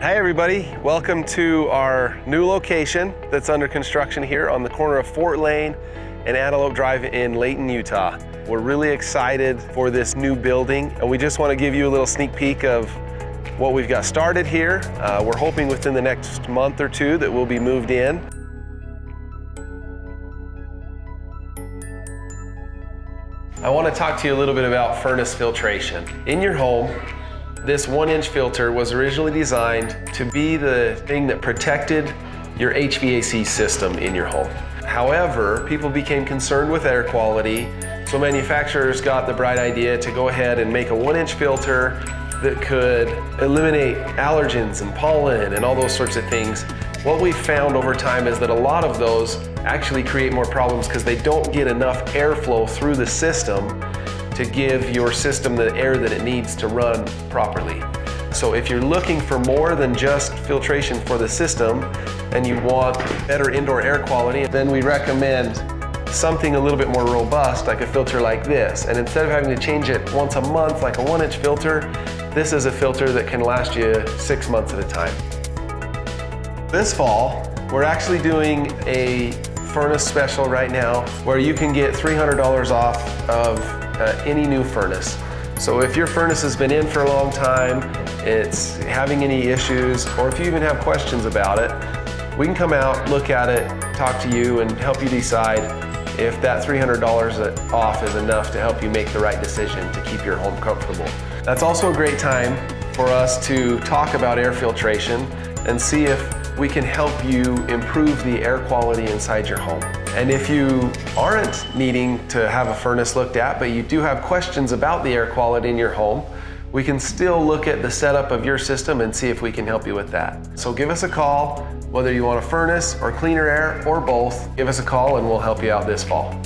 Hi everybody, welcome to our new location that's under construction here on the corner of Fort Lane and Antelope Drive in Layton, Utah. We're really excited for this new building, and we just want to give you a little sneak peek of what we've got started here. We're hoping within the next month or two that we'll be moved in. I want to talk to you a little bit about furnace filtration. In your home, this 1-inch filter was originally designed to be the thing that protected your HVAC system in your home. However, people became concerned with air quality, so manufacturers got the bright idea to go ahead and make a 1-inch filter that could eliminate allergens and pollen and all those sorts of things. What we've found over time is that a lot of those actually create more problems because they don't get enough airflow through the system to give your system the air that it needs to run properly. So if you're looking for more than just filtration for the system and you want better indoor air quality, then we recommend something a little bit more robust, like a filter like this. And instead of having to change it once a month like a 1-inch filter, this is a filter that can last you 6 months at a time. This fall, we're actually doing a furnace special right now where you can get $300 off of any new furnace. So if your furnace has been in for a long time, it's having any issues, or if you even have questions about it, we can come out, look at it, talk to you, and help you decide if that $300 off is enough to help you make the right decision to keep your home comfortable. That's also a great time for us to talk about air filtration and see if we can help you improve the air quality inside your home. And if you aren't needing to have a furnace looked at, but you do have questions about the air quality in your home, we can still look at the setup of your system and see if we can help you with that. So give us a call, whether you want a furnace or cleaner air or both, give us a call and we'll help you out this fall.